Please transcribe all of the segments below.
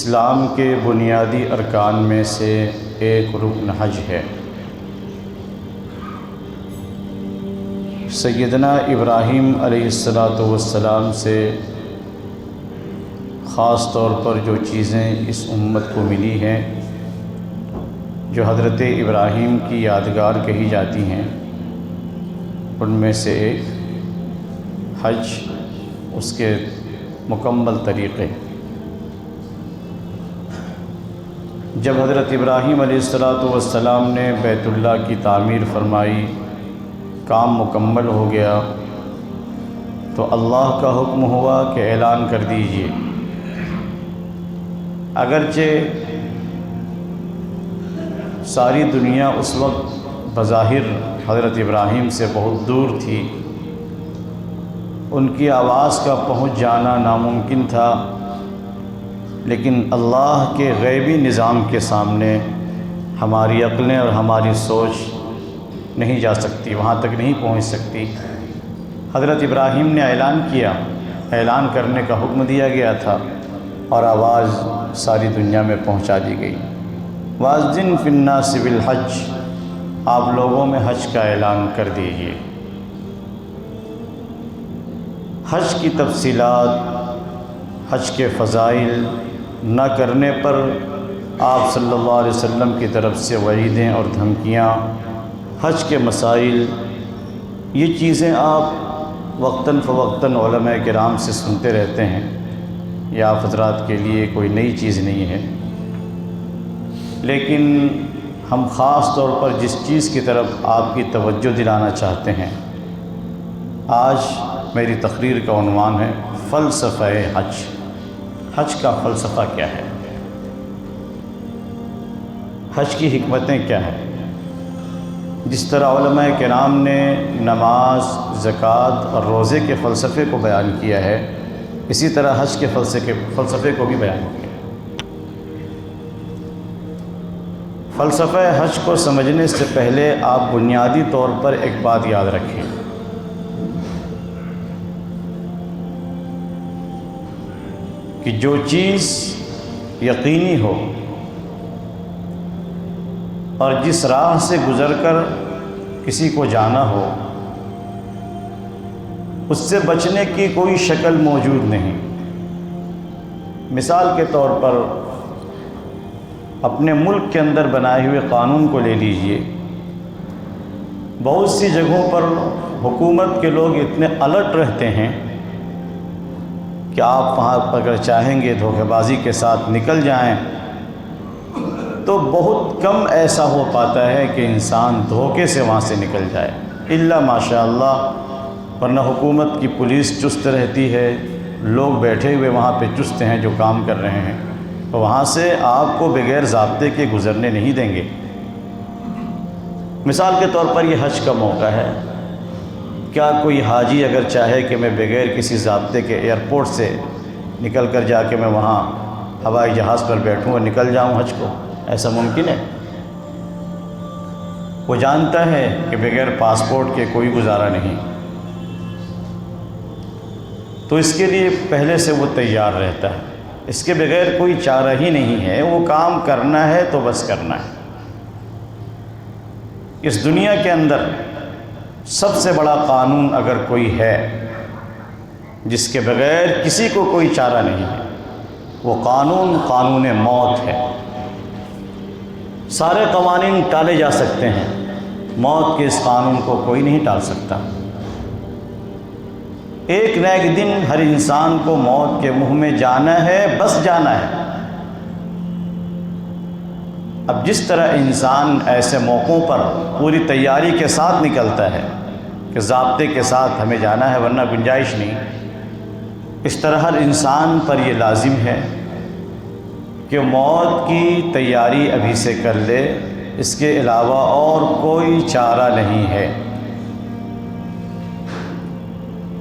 اسلام کے بنیادی ارکان میں سے ایک رکن حج ہے۔ سیدنا ابراہیم علیہ السلام سے خاص طور پر جو چیزیں اس امت کو ملی ہیں، جو حضرت ابراہیم کی یادگار کہی جاتی ہیں، ان میں سے ایک حج، اس کے مکمل طریقے۔ جب حضرت ابراہیم علیہ السلام نے بیت اللہ کی تعمیر فرمائی، کام مکمل ہو گیا، تو اللہ کا حکم ہوا کہ اعلان کر دیجئے۔ اگرچہ ساری دنیا اس وقت بظاہر حضرت ابراہیم سے بہت دور تھی، ان کی آواز کا پہنچ جانا ناممکن تھا، لیکن اللہ کے غیبی نظام کے سامنے ہماری عقلیں اور ہماری سوچ نہیں جا سکتی، وہاں تک نہیں پہنچ سکتی۔ حضرت ابراہیم نے اعلان کیا، اعلان کرنے کا حکم دیا گیا تھا، اور آواز ساری دنیا میں پہنچا دی گئی۔ وَأَذِّن فِي النَّاسِ بِالْحَجِّ، آپ لوگوں میں حج کا اعلان کر دیجئے۔ حج کی تفصیلات، حج کے فضائل نہ کرنے پر آپ صلی اللہ علیہ وسلم کی طرف سے وعیدیں اور دھمکیاں، حج کے مسائل، یہ چیزیں آپ وقتاً فوقتاً علماء کرام سے سنتے رہتے ہیں، یہ آپ حضرات کے لیے کوئی نئی چیز نہیں ہے۔ لیکن ہم خاص طور پر جس چیز کی طرف آپ کی توجہ دلانا چاہتے ہیں، آج میری تقریر کا عنوان ہے فلسفہ حج۔ حج کا فلسفہ کیا ہے؟ حج کی حکمتیں کیا ہیں؟ جس طرح علماء کرام نے نماز، زکوٰۃ اور روزے کے فلسفے کو بیان کیا ہے، اسی طرح حج کے فلسفے کو بھی بیان کیا۔ فلسفہ حج کو سمجھنے سے پہلے آپ بنیادی طور پر ایک بات یاد رکھیں کہ جو چیز یقینی ہو اور جس راہ سے گزر کر کسی کو جانا ہو، اس سے بچنے کی کوئی شکل موجود نہیں۔ مثال کے طور پر اپنے ملک کے اندر بنائے ہوئے قانون کو لے لیجئے۔ بہت سی جگہوں پر حکومت کے لوگ اتنے الرٹ رہتے ہیں کہ آپ وہاں اگر چاہیں گے دھوکے بازی کے ساتھ نکل جائیں، تو بہت کم ایسا ہو پاتا ہے کہ انسان دھوکے سے وہاں سے نکل جائے، الا ماشاء اللہ، ورنہ حکومت کی پولیس چست رہتی ہے، لوگ بیٹھے ہوئے وہاں پہ چست ہیں جو کام کر رہے ہیں، تو وہاں سے آپ کو بغیر ضابطے کے گزرنے نہیں دیں گے۔ مثال کے طور پر یہ حج کا موقع ہے، کیا کوئی حاجی اگر چاہے کہ میں بغیر کسی ضابطے کے ایئرپورٹ سے نکل کر جا کے میں وہاں ہوائی جہاز پر بیٹھوں اور نکل جاؤں حج کو؟ ایسا ممکن ہے؟ وہ جانتا ہے کہ بغیر پاسپورٹ کے کوئی گزارا نہیں، تو اس کے لیے پہلے سے وہ تیار رہتا ہے، اس کے بغیر کوئی چارہ ہی نہیں ہے، وہ کام کرنا ہے تو بس کرنا ہے۔ اس دنیا کے اندر سب سے بڑا قانون اگر کوئی ہے جس کے بغیر کسی کو کوئی چارہ نہیں ہے، وہ قانون موت ہے۔ سارے قوانین ٹالے جا سکتے ہیں، موت کے اس قانون کو کوئی نہیں ٹال سکتا۔ ایک نہ ایک دن ہر انسان کو موت کے منہ میں جانا ہے، بس جانا ہے۔ اب جس طرح انسان ایسے موقعوں پر پوری تیاری کے ساتھ نکلتا ہے کہ ضابطے کے ساتھ ہمیں جانا ہے ورنہ گنجائش نہیں، اس طرح ہر انسان پر یہ لازم ہے کہ موت کی تیاری ابھی سے کر لے، اس کے علاوہ اور کوئی چارہ نہیں ہے۔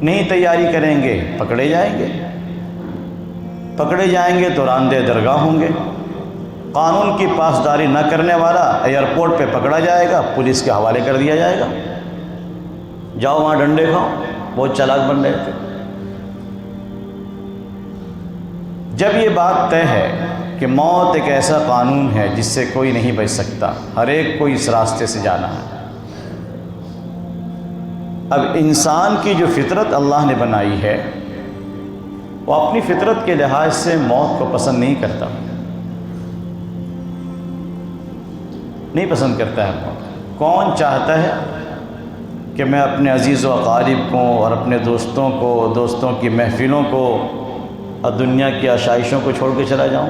نہیں تیاری کریں گے پکڑے جائیں گے تو راندے درگاہ ہوں گے۔ قانون کی پاسداری نہ کرنے والا ایئرپورٹ پہ پکڑا جائے گا، پولیس کے حوالے کر دیا جائے گا، جاؤ وہاں ڈنڈے کھاؤ۔ بہت چالاک بن رہے تھے۔ جب یہ بات طے ہے کہ موت ایک ایسا قانون ہے جس سے کوئی نہیں بچ سکتا، ہر ایک کو اس راستے سے جانا ہے۔ اب انسان کی جو فطرت اللہ نے بنائی ہے وہ اپنی فطرت کے لحاظ سے موت کو پسند نہیں کرتا، نہیں پسند کرتا ہے موت۔ کون چاہتا ہے کہ میں اپنے عزیز و اقارب کو اور اپنے دوستوں کو، دوستوں کی محفلوں کو اور دنیا کی آشائشوں کو چھوڑ کے چلا جاؤں؟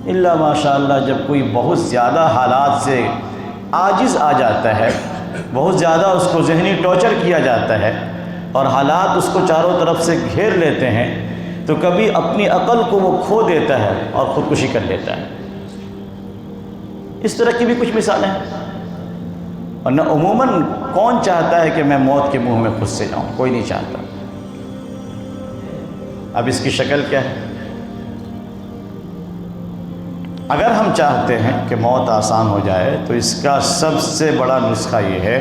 الا ماشاء اللہ جب کوئی بہت زیادہ حالات سے عاجز آ جاتا ہے، بہت زیادہ اس کو ذہنی ٹارچر کیا جاتا ہے اور حالات اس کو چاروں طرف سے گھیر لیتے ہیں، تو کبھی اپنی عقل کو وہ کھو دیتا ہے اور خودکشی کر لیتا ہے۔ اس طرح کی بھی کچھ مثالیں ہیں۔ اور نہ عموماً کون چاہتا ہے کہ میں موت کے منہ میں خود سے جاؤں؟ کوئی نہیں چاہتا۔ اب اس کی شکل کیا ہے؟ اگر ہم چاہتے ہیں کہ موت آسان ہو جائے تو اس کا سب سے بڑا نسخہ یہ ہے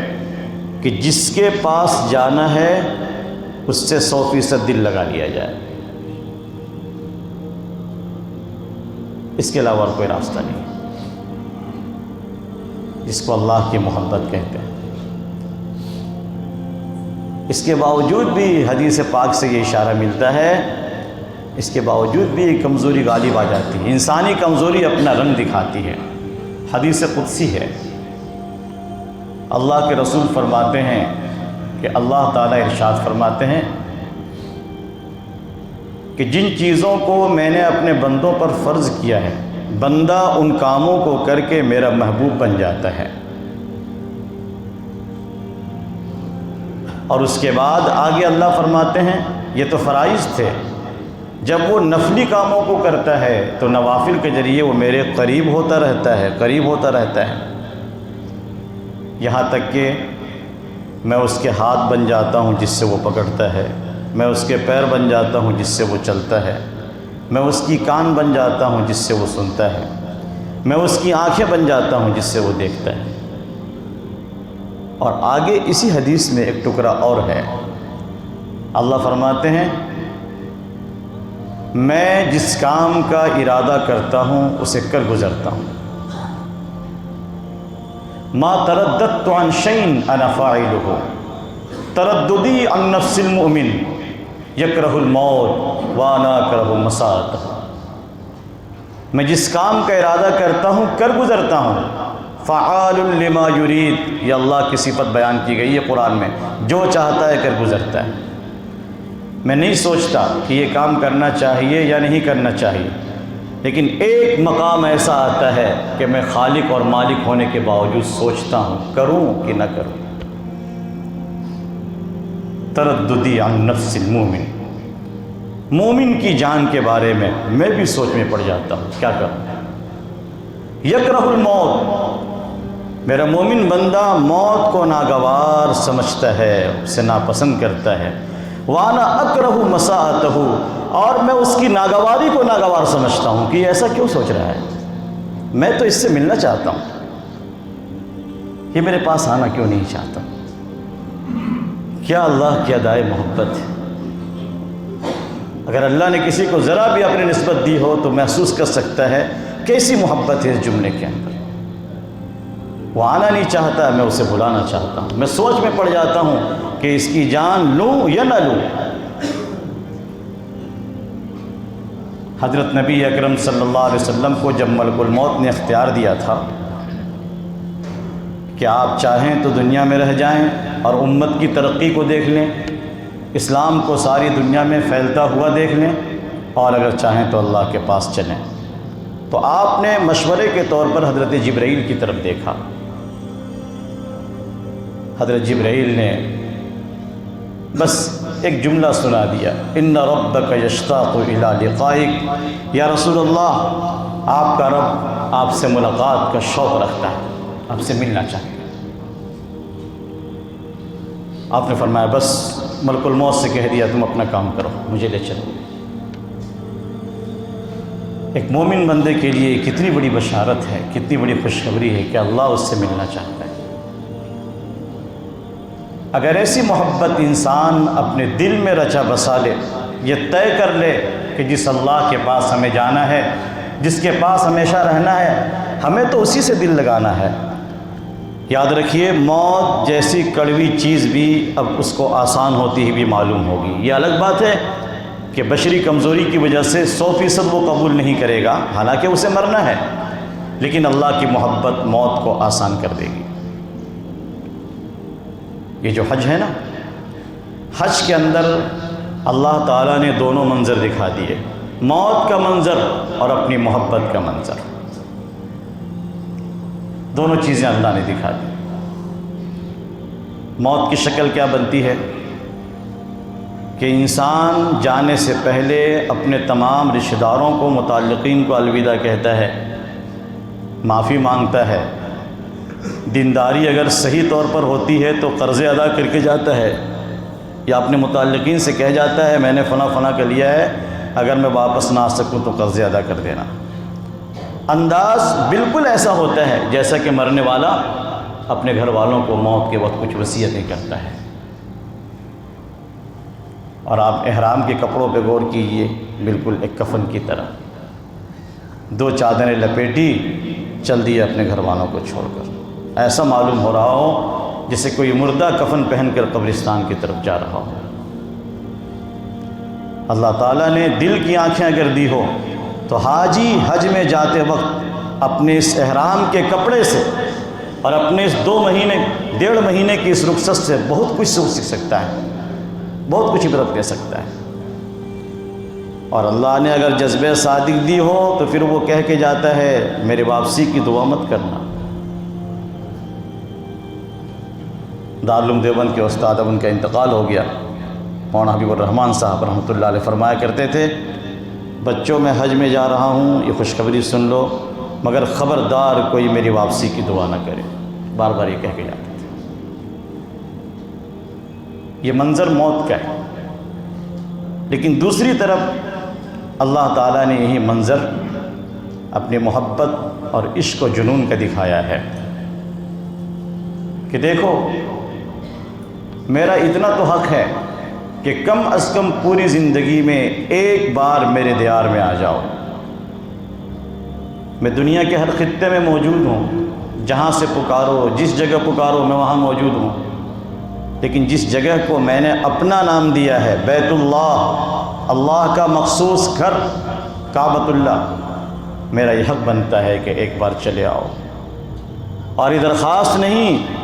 کہ جس کے پاس جانا ہے اس سے 100% دل لگا لیا جائے، اس کے علاوہ اور کوئی راستہ نہیں، جس کو اللہ کی محبت کہتے ہیں۔ اس کے باوجود بھی حدیث پاک سے یہ اشارہ ملتا ہے، اس کے باوجود بھی کمزوری غالب آ جاتی ہے۔ انسانی کمزوری اپنا رنگ دکھاتی ہے۔ حدیث قدسی ہے، اللہ کے رسول فرماتے ہیں کہ اللہ تعالیٰ ارشاد فرماتے ہیں کہ جن چیزوں کو میں نے اپنے بندوں پر فرض کیا ہے، بندہ ان کاموں کو کر کے میرا محبوب بن جاتا ہے۔ اور اس کے بعد آگے اللہ فرماتے ہیں یہ تو فرائض تھے، جب وہ نفلی کاموں کو کرتا ہے تو نوافل کے ذریعے وہ میرے قریب ہوتا رہتا ہے، قریب ہوتا رہتا ہے، یہاں تک کہ میں اس کے ہاتھ بن جاتا ہوں جس سے وہ پکڑتا ہے، میں اس کے پیر بن جاتا ہوں جس سے وہ چلتا ہے، میں اس کی کان بن جاتا ہوں جس سے وہ سنتا ہے، میں اس کی آنکھیں بن جاتا ہوں جس سے وہ دیکھتا ہے۔ اور آگے اسی حدیث میں ایک ٹکڑا اور ہے، اللہ فرماتے ہیں میں جس کام کا ارادہ کرتا ہوں اسے کر گزرتا ہوں، ما ترددت عن شيء انا فاعله ترددی عن نفس المؤمن یکرہ الموت وانا اکرہ مساءته۔ میں جس کام کا ارادہ کرتا ہوں کر گزرتا ہوں، فعال لما یرید، یہ اللہ کی صفت بیان کی گئی ہے قرآن میں، جو چاہتا ہے کر گزرتا ہے۔ میں نہیں سوچتا کہ یہ کام کرنا چاہیے یا نہیں کرنا چاہیے، لیکن ایک مقام ایسا آتا ہے کہ میں خالق اور مالک ہونے کے باوجود سوچتا ہوں کروں کہ نہ کروں۔ ترددی عن نفس المومن، مومن کی جان کے بارے میں بھی سوچ میں پڑ جاتا ہوں کیا کروں۔ یکرہ الموت، میرا مومن بندہ موت کو ناگوار سمجھتا ہے، اسے ناپسند کرتا ہے۔ وانا اکرہ مساءتہ، اور میں اس کی ناگواری کو ناگوار سمجھتا ہوں کہ یہ ایسا کیوں سوچ رہا ہے، میں تو اس سے ملنا چاہتا ہوں، یہ میرے پاس آنا کیوں نہیں چاہتا۔ کیا اللہ کی ادائے محبت ہے۔ اگر اللہ نے کسی کو ذرا بھی اپنی نسبت دی ہو تو محسوس کر سکتا ہے کیسی محبت ہے اس جملے کے اندر۔ وہ آنا نہیں چاہتا، میں اسے بلانا چاہتا ہوں، میں سوچ میں پڑ جاتا ہوں کہ اس کی جان لوں یا نہ لوں۔ حضرت نبی اکرم صلی اللہ علیہ وسلم کو جب ملک الموت نے اختیار دیا تھا کہ آپ چاہیں تو دنیا میں رہ جائیں اور امت کی ترقی کو دیکھ لیں، اسلام کو ساری دنیا میں پھیلتا ہوا دیکھ لیں، اور اگر چاہیں تو اللہ کے پاس چلیں، تو آپ نے مشورے کے طور پر حضرت جبرائیل کی طرف دیکھا۔ حضرت جبرائیل نے بس ایک جملہ سنا دیا، ان ربک یشتاق الی لقائک، یا رسول اللہ آپ کا رب آپ سے ملاقات کا شوق رکھتا ہے، آپ سے ملنا چاہتا ہے۔ آپ نے فرمایا بس ملک الموت سے کہہ دیا تم اپنا کام کرو، مجھے لے چلو۔ ایک مومن بندے کے لیے کتنی بڑی بشارت ہے، کتنی بڑی خوشخبری ہے کہ اللہ اس سے ملنا چاہتا ہے۔ اگر ایسی محبت انسان اپنے دل میں رچا بسا لے، یہ طے کر لے کہ جس اللہ کے پاس ہمیں جانا ہے، جس کے پاس ہمیشہ رہنا ہے، ہمیں تو اسی سے دل لگانا ہے۔ یاد رکھیے، موت جیسی کڑوی چیز بھی اب اس کو آسان ہوتی ہی بھی معلوم ہوگی۔ یہ الگ بات ہے کہ بشری کمزوری کی وجہ سے 100% وہ قبول نہیں کرے گا، حالانکہ اسے مرنا ہے، لیکن اللہ کی محبت موت کو آسان کر دے گی۔ یہ جو حج ہے نا، حج کے اندر اللہ تعالیٰ نے دونوں منظر دکھا دیے، موت کا منظر اور اپنی محبت کا منظر، دونوں چیزیں اللہ نے دکھا دی۔ موت کی شکل کیا بنتی ہے کہ انسان جانے سے پہلے اپنے تمام رشتہ داروں کو، متعلقین کو الوداع کہتا ہے، معافی مانگتا ہے، دینداری اگر صحیح طور پر ہوتی ہے تو قرضے ادا کر کے جاتا ہے، یا اپنے متعلقین سے کہہ جاتا ہے میں نے فلاں فلاں کا لیا ہے، اگر میں واپس نہ آ سکوں تو قرضے ادا کر دینا۔ انداز بالکل ایسا ہوتا ہے جیسا کہ مرنے والا اپنے گھر والوں کو موت کے وقت کچھ وصیتیں کرتا ہے۔ اور آپ احرام کے کپڑوں پہ غور کیجئے، بالکل ایک کفن کی طرح 2 چادریں لپیٹی، چل دیے اپنے گھر والوں کو چھوڑ کر، ایسا معلوم ہو رہا ہو جیسے کوئی مردہ کفن پہن کر قبرستان کی طرف جا رہا ہو۔ اللہ تعالیٰ نے دل کی آنکھیں اگر دی ہو تو حاجی حج میں جاتے وقت اپنے اس احرام کے کپڑے سے اور اپنے اس 2 مہینے 1.5 مہینے کی اس رخصت سے بہت کچھ سیکھ سکتا ہے، بہت کچھ عبرت لے سکتا ہے۔ اور اللہ نے اگر جذبہ صادق دی ہو تو پھر وہ کہہ کے جاتا ہے میرے واپسی کی دعا مت کرنا۔ دارالعلوم دیوبند کے استاد اب ان کا انتقال ہو گیا، مولانا حبیب الرحمن صاحب رحمۃ اللہ علیہ فرمایا کرتے تھے، بچوں میں حج میں جا رہا ہوں، یہ خوشخبری سن لو، مگر خبردار کوئی میری واپسی کی دعا نہ کرے، بار بار یہ کہہ کے جاتے تھے۔ یہ منظر موت کا ہے، لیکن دوسری طرف اللہ تعالیٰ نے یہی منظر اپنی محبت اور عشق و جنون کا دکھایا ہے کہ دیکھو میرا اتنا تو حق ہے کہ کم از کم پوری زندگی میں ایک بار میرے دیار میں آ جاؤ۔ میں دنیا کے ہر خطے میں موجود ہوں، جہاں سے پکارو، جس جگہ پکارو میں وہاں موجود ہوں، لیکن جس جگہ کو میں نے اپنا نام دیا ہے، بیت اللہ، اللہ کا مخصوص گھر، کعبۃ اللہ، میرا یہ حق بنتا ہے کہ ایک بار چلے آؤ۔ اور یہ درخواست نہیں،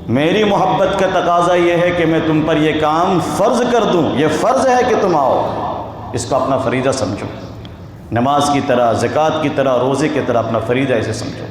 میری محبت کا تقاضا یہ ہے کہ میں تم پر یہ کام فرض کر دوں، یہ فرض ہے کہ تم آؤ، اس کو اپنا فریضہ سمجھو، نماز کی طرح، زکوٰۃ کی طرح، روزے کی طرح اپنا فریضہ اسے سمجھو۔